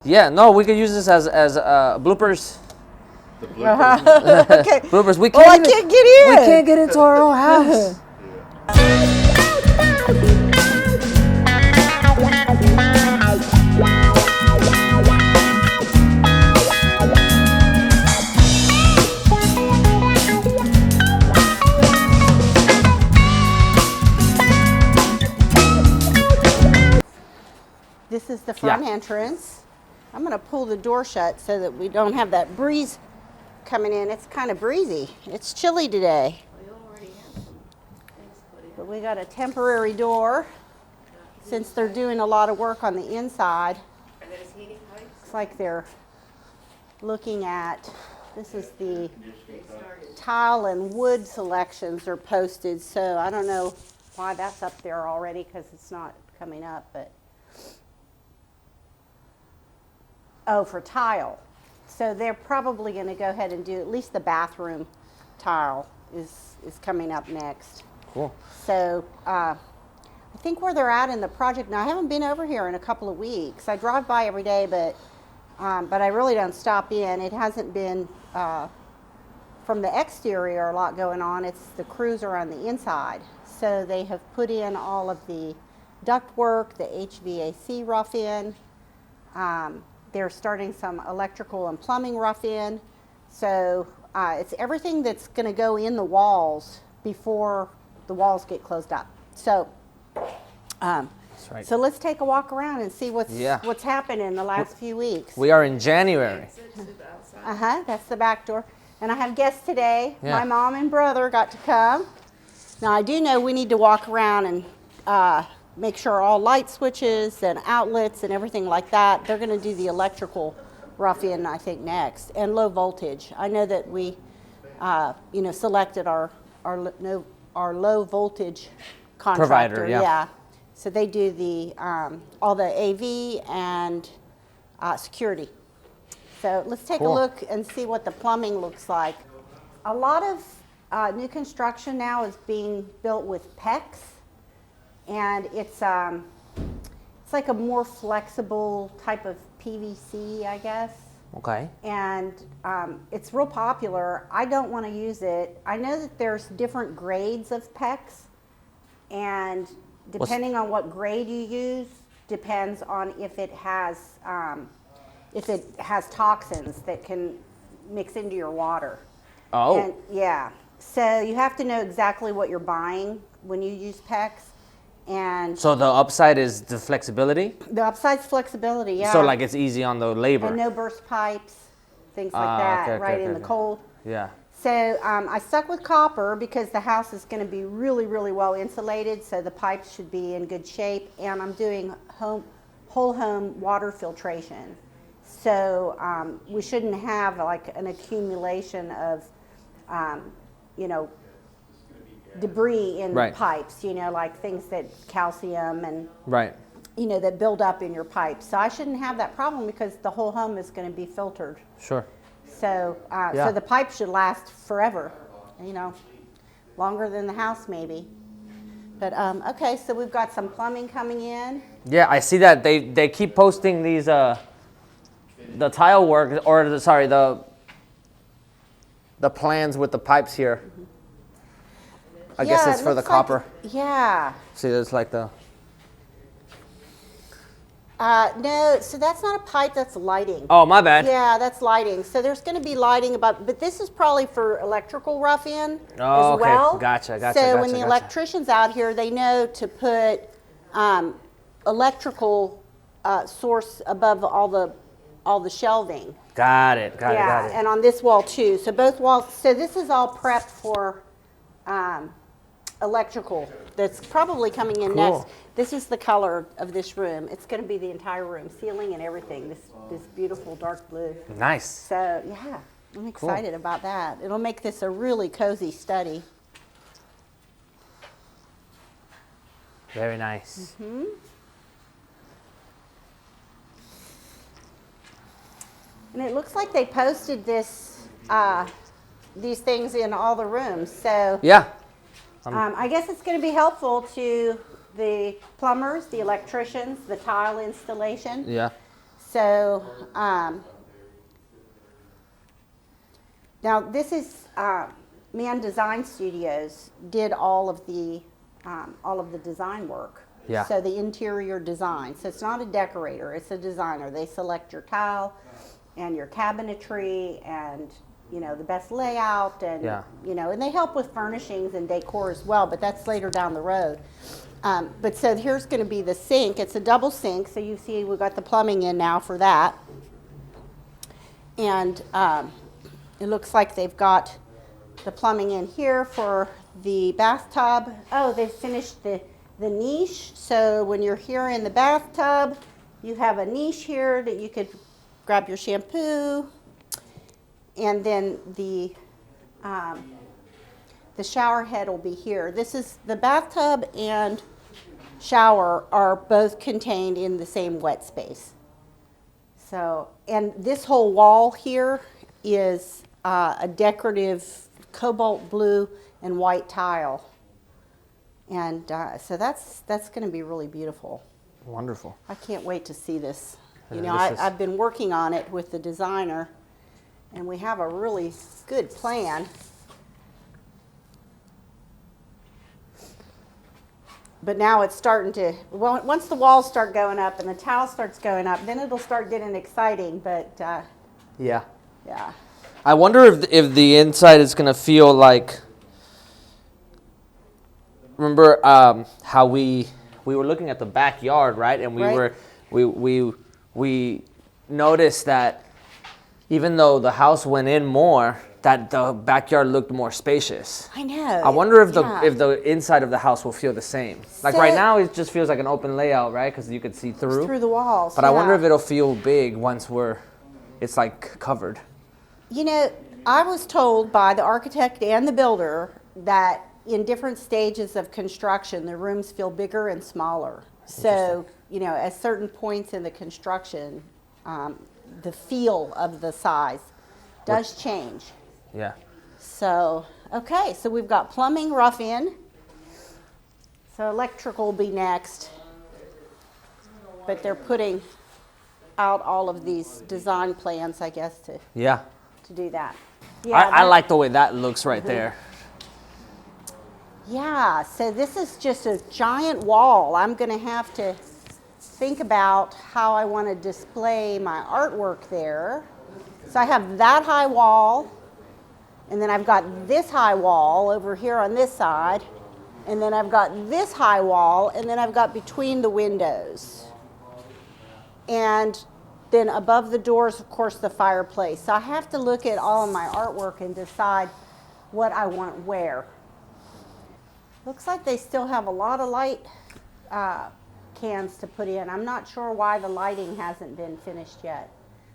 Yeah, no, we could use this as bloopers. The bloopers. Okay. Bloopers. We Well, I even- can't get in. We can't get into our own house. This is the front entrance. I'm going to pull the door shut so that we don't have that breeze coming in. It's kind of breezy. It's chilly today. But we got a temporary door since they're doing a lot of work on the inside. Are those heating pipes? Looks like they're looking at, this is the tile and wood selections are posted. So I don't know why that's up there already because it's not coming up, but. Oh, for tile. So they're probably going to go ahead and do at least the bathroom tile is coming up next. Cool. So I think where they're at in the project now, I haven't been over here in a couple of weeks. I drive by every day, but I really don't stop in. It hasn't been from the exterior a lot going on. It's the crews are on the inside. So they have put in all of the duct work, the HVAC rough in. They're starting some electrical and plumbing rough in. So it's everything that's going to go in the walls before the walls get closed up. So That's right. so let's take a walk around and see what's happened in the last few weeks. We are in January. That's the back door. And I have guests today. Yeah. My mom and brother got to come. Now I do know we need to walk around and make sure all light switches and outlets and everything like that. They're going to do the electrical rough-in, I think, next, and low voltage. I know that we, selected our low voltage contractor. Provider, yeah. So they do the all the AV and security. So let's take Cool. a look and see what the plumbing looks like. A lot of new construction now is being built with PEX. And it's like a more flexible type of PVC, I guess. Okay. And it's real popular. I don't want to use it. I know that there's different grades of PEX, and depending on what grade you use, depends on if it has toxins that can mix into your water. Oh. And, yeah. So you have to know exactly what you're buying when you use PEX. And So the upside is the flexibility? the upside's flexibility, yeah. So like it's easy on the labor. and no burst pipes, things like that, okay, right okay, in the okay. cold. Yeah. So I stuck with copper because the house is going to be really, really well insulated, so the pipes should be in good shape. And I'm doing whole home water filtration. So we shouldn't have like an accumulation of, debris in Right. the pipes, like things that calcium and, Right. that build up in your pipes. So I shouldn't have that problem because the whole home is going to be filtered. Sure. So, Yeah. so the pipe should last forever, longer than the house maybe. But okay, so we've got some plumbing coming in. Yeah, I see that they keep posting these the tile work or the plans with the pipes here. I guess Yeah, it's it for the looks like- copper. Yeah. See, there's like the No, so that's not a pipe, that's lighting. Oh, my bad. Yeah, that's lighting. So there's going to be lighting but this is probably for electrical rough-in Oh, as okay. well. Gotcha. So when the gotcha. electrician's out here, they know to put electrical source above all the shelving. Got it. Got it. And on this wall too. So both walls. So this is all prepped for electrical. That's probably coming in Cool. next. This is the color of this room. It's going to be the entire room, ceiling and everything. This beautiful dark blue. Nice. So yeah, I'm excited about that. It'll make this a really cozy study. Very nice. Mm-hmm. And it looks like they posted these things in all the rooms. So Yeah. I guess it's going to be helpful to the plumbers, the electricians, the tile installation. Yeah. So now this is Man Design Studios did all of the design work. Yeah. So the interior design. So it's not a decorator; it's a designer. They select your tile and your cabinetry and the best layout and Yeah. and they help with furnishings and decor as well. But that's later down the road. But so here's going to be the sink. It's a double sink. So you see we've got the plumbing in now for that. And it looks like they've got the plumbing in here for the bathtub. Oh, they've finished the niche. So when you're here in the bathtub, you have a niche here that you could grab your shampoo. And then the shower head will be here. This is the bathtub and shower are both contained in the same wet space. So, and this whole wall here is a decorative cobalt blue and white tile. And so that's going to be really beautiful. Wonderful. I can't wait to see this. Yeah, I've been working on it with the designer, and we have a really good plan. But now it's starting to, well, once the walls start going up and the tile starts going up, then it'll start getting exciting. But Yeah. yeah. I wonder if the inside is gonna feel like. Remember how we were looking at the backyard, right? And Right. we noticed that even though the house went in more, that the backyard looked more spacious. I know. I wonder if Yeah. the inside of the house will feel the same. Like So- right now, it just feels like an open layout, right? Because you could see through. through the walls. But I wonder yeah. if it'll feel big once it's like covered. I was told by the architect and the builder that in different stages of construction, the rooms feel bigger and smaller. So, at certain points in the construction, the feel of the size does change. Yeah. So, okay, so we've got plumbing rough in. So electrical will be next. But they're putting out all of these design plans, I guess, to Yeah. do that. I like the way that looks right there. Yeah, so this is just a giant wall. I'm going to have to think about how I want to display my artwork there. So I have that high wall, and then I've got this high wall over here on this side, and then I've got this high wall, and then I've got between the windows. And then above the doors, of course, the fireplace. So I have to look at all of my artwork and decide what I want where. Looks like they still have a lot of light cans to put in. I'm not sure why the lighting hasn't been finished yet.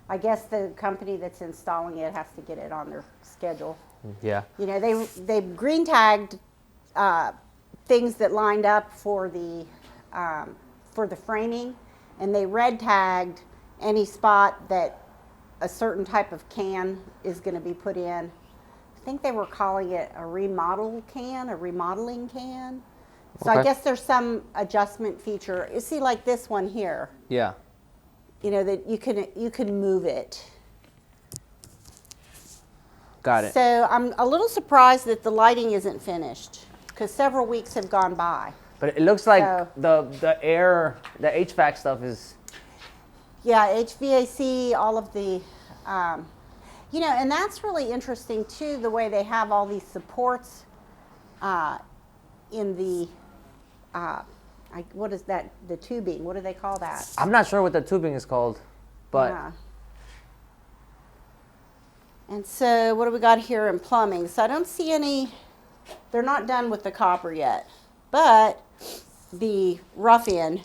I guess the company that's installing it has to get it on their schedule. Yeah. They green tagged things that lined up for the framing, and they red tagged any spot that a certain type of can is going to be put in. I think they were calling it a remodeling can. So I Okay. guess there's some adjustment feature. You see, like this one here, Yeah. that you can move it. Got it. So I'm a little surprised that the lighting isn't finished because several weeks have gone by. But it looks like So- the HVAC stuff is. Yeah, HVAC, all of the, and that's really interesting too, the way they have all these supports in the, what is that, the tubing, what do they call that? I'm not sure what the tubing is called, but Yeah. And so what do we got here in plumbing? So I don't see any, they're not done with the copper yet, but the rough-in,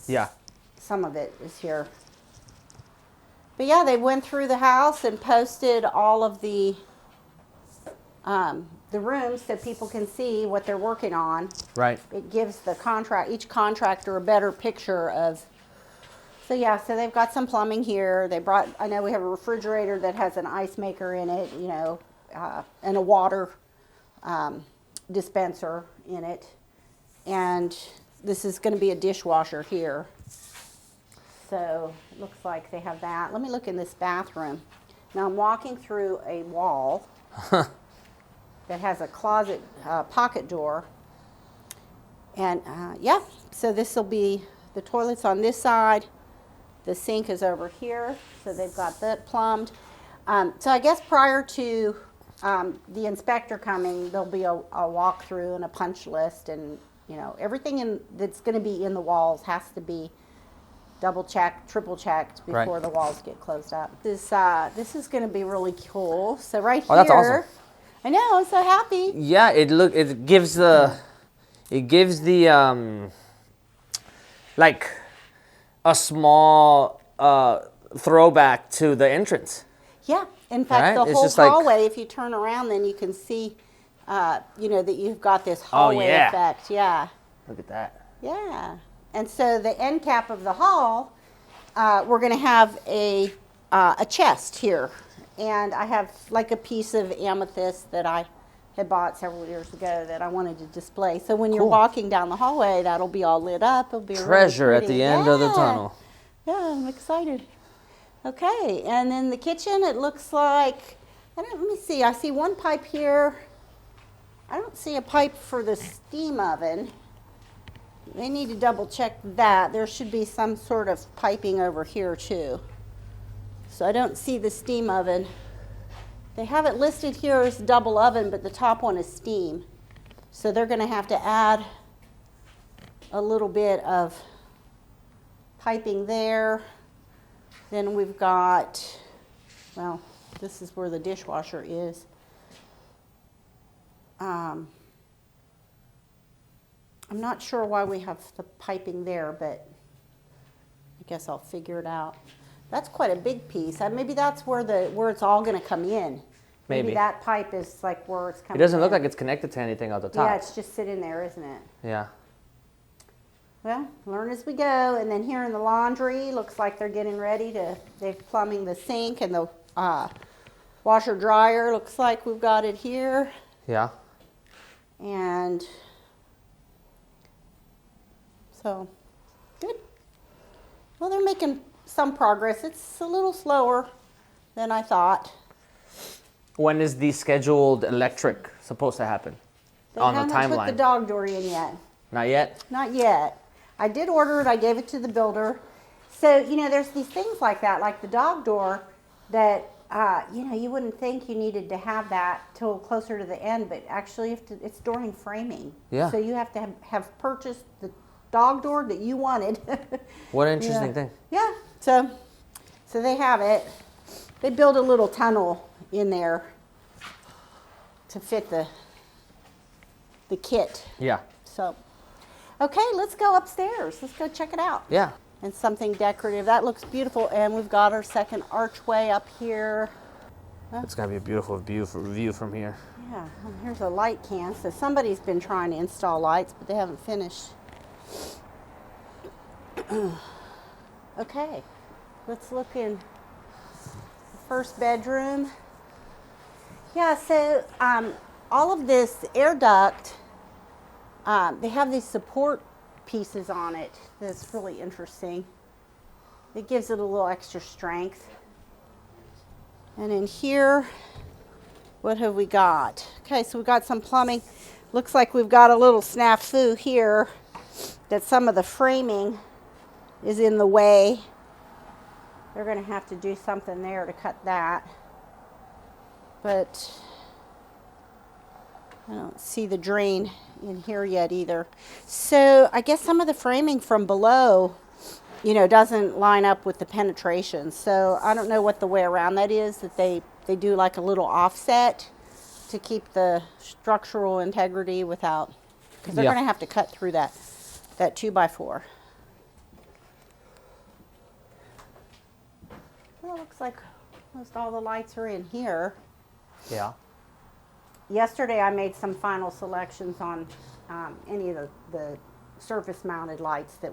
yeah. some of it is here. But yeah, they went through the house and posted all of the rooms so people can see what they're working on. Right. It gives each contractor a better picture of. So yeah, so they've got some plumbing here. I know we have a refrigerator that has an ice maker in it, and a water dispenser in it. And this is going to be a dishwasher here. So it looks like they have that. Let me look in this bathroom. Now I'm walking through a wall that has a closet pocket door. And yeah, so this will be the toilet's on this side. The sink is over here, so they've got that plumbed. So I guess prior to the inspector coming, there'll be a walkthrough and a punch list, and you know everything that's going to be in the walls has to be double checked, triple checked before Right. the walls get closed up. This is going to be really cool. So right Oh, here, that's awesome. I know, I'm so happy. Yeah, it gives the like a small throwback to the entrance. Yeah, in fact, Right? the It's whole just like- hallway, if you turn around, then you can see, you know, that you've got this hallway yeah. effect. Yeah, Look at that. yeah. And so the end cap of the hall, we're going to have a chest here. And I have like a piece of amethyst that I had bought several years ago that I wanted to display. So when you're Cool. walking down the hallway, that'll be all lit up. It'll be really Treasure at pretty. the end of the Yeah. tunnel. Yeah, I'm excited. Okay, and then the kitchen, it looks like, let me see, I see one pipe here. I don't see a pipe for the steam oven. They need to double check that. There should be some sort of piping over here too. So I don't see the steam oven. They have it listed here as double oven, but the top one is steam. So they're going to have to add a little bit of piping there. Then we've got, well, this is where the dishwasher is. I'm not sure why we have the piping there, but I guess I'll figure it out. That's quite a big piece. Maybe that's where it's all going to come in. Maybe. that pipe is like where it's It coming doesn't look in. like it's connected to anything at the top. Yeah, it's just sitting there, isn't it? Yeah. Well, learn as we go. And then here in the laundry, looks like they're getting ready they're plumbing the sink and the washer dryer. Looks like we've got it here. Yeah. And so, good. Well, they're making some progress. It's a little slower than I thought. When is the scheduled electric supposed to happen? They On the haven't put timeline. the dog door in yet. Not yet? Not yet. I did order it. I gave it to the builder. So, you know, there's these things like that, like the dog door that, you know, you wouldn't think you needed to have that till closer to the end, but actually it's during framing. Yeah. So you have to have purchased the dog door that you wanted. What an interesting Yeah. thing. Yeah. So they have it. They build a little tunnel in there to fit the kit. Yeah. So, okay, let's go upstairs. Let's go check it out. Yeah. And something decorative. That looks beautiful. And we've got our second archway up here. It's gonna be a beautiful view from here. Yeah, and here's a light can. So somebody's been trying to install lights, but they haven't finished. Okay, let's look in the first bedroom. Yeah, so all of this air duct, they have these support pieces on it that's really interesting. It gives it a little extra strength. And in here, what have we got? Okay, so we've got some plumbing. Looks like we've got a little snafu here that some of the framing is in the way. They're going to have to do something there to cut that. But I don't see the drain in here yet either. So I guess some of the framing from below, you know, doesn't line up with the penetration. So I don't know what the way around that is, that they do like a little offset to keep the structural integrity without, because they're Yeah. going to have to cut through that 2x4. Well, it looks like most all the lights are in here. Yeah. Yesterday I made some final selections on any of the surface mounted lights that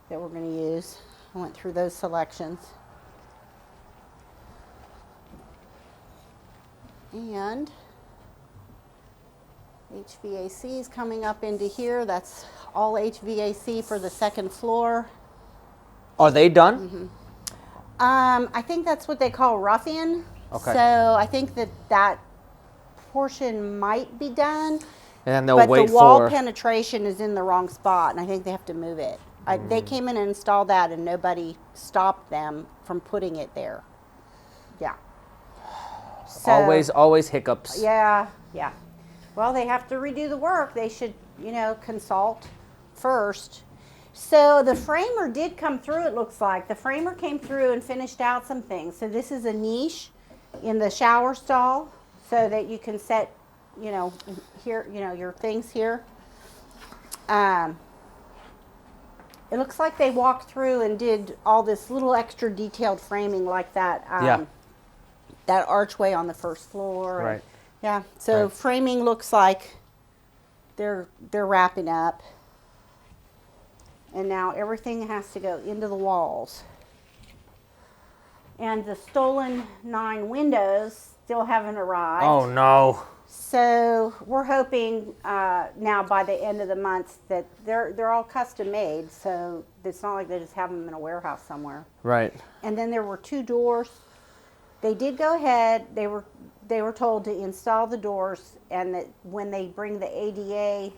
we're going to use. I went through those selections. And HVAC is coming up into here. That's all HVAC for the second floor. Are they done? I think that's what they call roughing. Okay. So I think that portion might be done. And then they'll But wait the wall for. penetration is in the wrong spot, and I think they have to move it. They came in and installed that, and nobody stopped them from putting it there. Yeah. So, Always hiccups. Yeah, yeah. Well, they have to redo the work. They should, consult first. So the framer did come through, it looks like. The framer came through and finished out some things. So this is a niche in the shower stall so that you can set, here, your things here. It looks like they walked through and did all this little extra detailed framing like that. That archway on the first floor. Right. Yeah. So Right. framing looks like they're wrapping up. And now everything has to go into the walls. And the stolen 9 windows still haven't arrived. Oh no. So we're hoping now by the end of the month that they're all custom made. So it's not like they just have them in a warehouse somewhere. Right. And then there were 2 doors. They did go ahead. They were told to install the doors, and that when they bring the ADA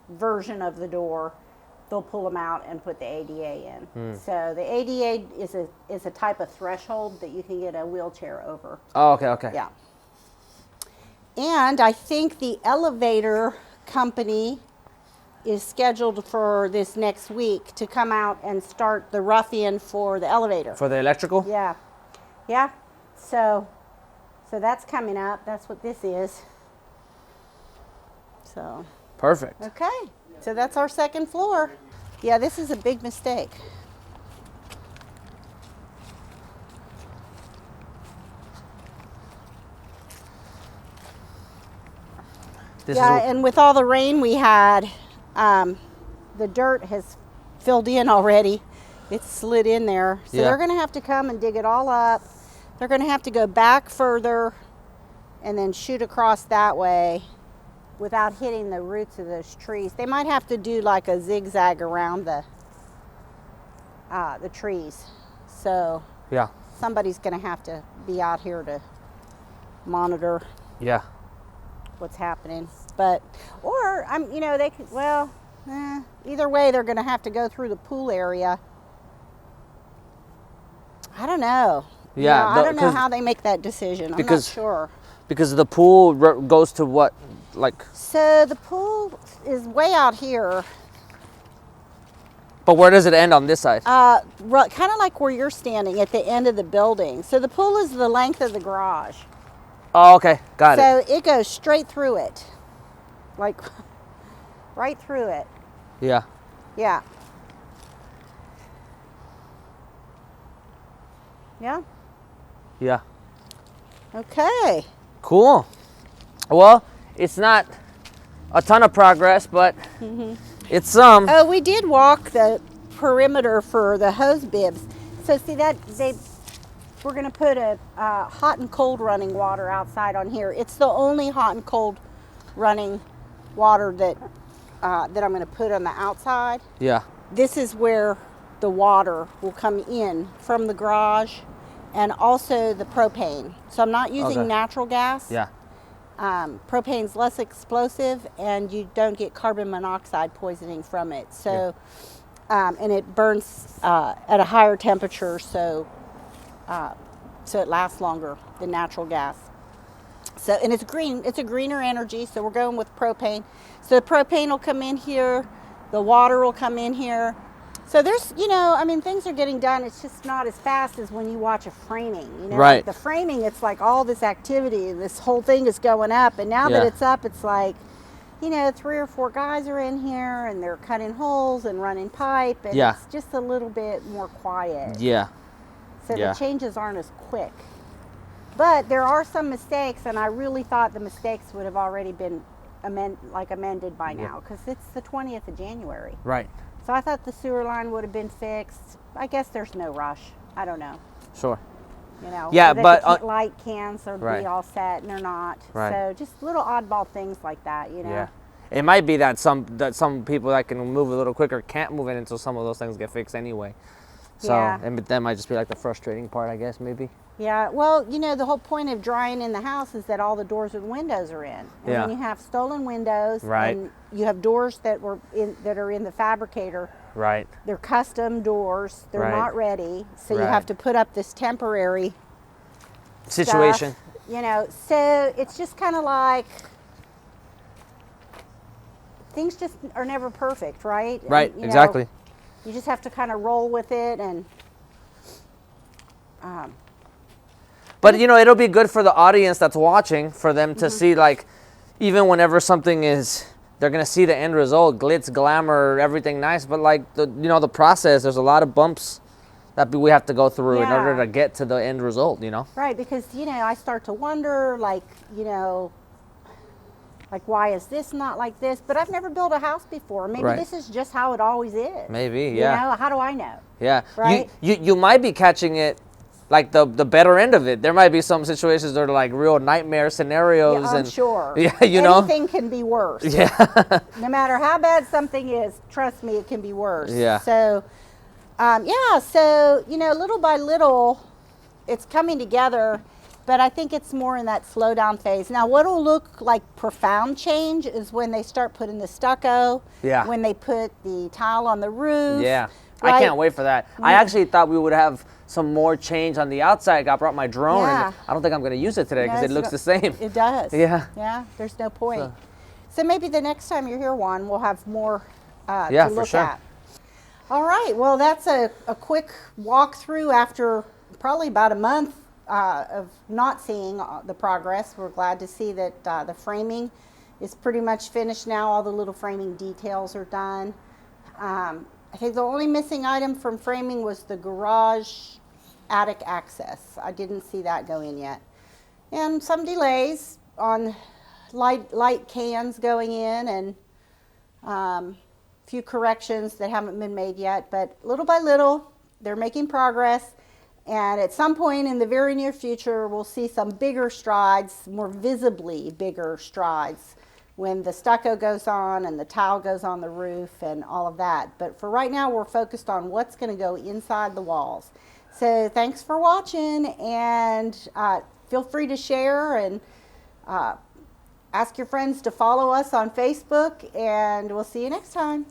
version of the door, they'll pull them out and put the ADA in. So the ADA is a type of threshold that you can get a wheelchair over. Oh, okay. Yeah. And I think the elevator company is scheduled for this next week to come out and start the rough-in for the elevator. For the electrical? Yeah. Yeah. So that's coming up. That's what this is. So, Perfect. okay. So that's our second floor. Yeah, this is a big mistake. This Yeah, is and with all the rain we had, the dirt has filled in already. It's slid in there. So Yeah. they're going to have to come and dig it all up. They're going to have to go back further and then shoot across that way without hitting the roots of those trees. They might have to do like a zigzag around the trees. So yeah. somebody's going to have to be out here to monitor Yeah. what's happening. But they could, either way they're going to have to go through the pool area. I don't know. Yeah, I don't know 'cause- how they make that decision. I'm not because- sure. Because the pool goes to what? Like, So the pool is way out here, but where does it end on this side? kind of like where you're standing at the end of the building. So the pool is the length of the garage. Oh, okay. Got it. So it goes straight through it, like right through it. Yeah. Yeah. Yeah. Yeah. Okay. Cool. Well, it's not a ton of progress, but it's some. Oh, we did walk the perimeter for the hose bibs. So see that we're going to put a hot and cold running water outside on here. It's the only hot and cold running water that I'm going to put on the outside. Yeah. This is where the water will come in from the garage, and also the propane. So I'm not using Okay. natural gas. Yeah. Propane's less explosive, and you don't get carbon monoxide poisoning from it. So, and it burns at a higher temperature, so it lasts longer than natural gas. So, and it's green. It's a greener energy. So we're going with propane. So the propane will come in here. The water will come in here. So there's, things are getting done. It's just not as fast as when you watch a framing. Right. Like the framing, it's like all this activity. This whole thing is going up. And now that Yeah. it's up, it's like, 3 or 4 guys are in here and they're cutting holes and running pipe. And Yeah. it's just a little bit more quiet. Yeah. So Yeah. the changes aren't as quick. But there are some mistakes, and I really thought the mistakes would have already been amended by now, because it's the 20th of January. Right. So I thought the sewer line would have been fixed. I guess there's no rush. I don't know. Sure. So Yeah, that but, the light cans are right. be all set, and they're not. Right. So just little oddball things like that, Yeah. It might be that some people that can move a little quicker can't move it until some of those things get fixed anyway. So Yeah. and that might just be like the frustrating part, I guess, maybe. Yeah, well, the whole point of drying in the house is that all the doors and windows are in. And Yeah. when you have stolen windows, Right. and you have doors that are in the fabricator, Right. they're custom doors. They're Right. not ready, so you Right. have to put up this temporary Situation. stuff, So it's just kind of like things just are never perfect, right? Right. And, Exactly. You just have to kind of roll with it and. But it'll be good for the audience that's watching for them to see, like, even whenever something is, they're gonna see the end result, glitz, glamour, everything nice. But like the process, there's a lot of bumps that we have to go through in order Yeah. to get to the end result. Right, because I start to wonder, like why is this not like this? But I've never built a house before. Maybe Right. this is just how it always is. Maybe, yeah. How do I know? Yeah. Right? You might be catching it. Like the better end of it. There might be some situations that are like real nightmare scenarios. Yeah, I'm and sure. Yeah, Anything can be worse. Yeah. No matter how bad something is, trust me, it can be worse. Yeah. So, little by little, it's coming together, but I think it's more in that slow down phase. Now, what'll look like profound change is when they start putting the stucco. Yeah. When they put the tile on the roof. Yeah. Right? I can't wait for that. I actually thought we would have some more change on the outside. I brought my drone, Yeah. and I don't think I'm going to use it today because No, it looks it's the same. It does. Yeah. Yeah. There's no point. So maybe the next time you're here, Juan, we'll have more Yeah, to for look sure. at. All right. Well, that's a quick walkthrough after probably about a month of not seeing the progress. We're glad to see that the framing is pretty much finished now. All the little framing details are done. I think the only missing item from framing was the garage attic access. I didn't see that go in yet. And some delays on light cans going in and a few corrections that haven't been made yet. But little by little, they're making progress. And at some point in the very near future, we'll see some bigger strides, more visibly bigger strides, when the stucco goes on and the tile goes on the roof and all of that. But for right now, we're focused on what's going to go inside the walls. So thanks for watching, and feel free to share and ask your friends to follow us on Facebook, and we'll see you next time.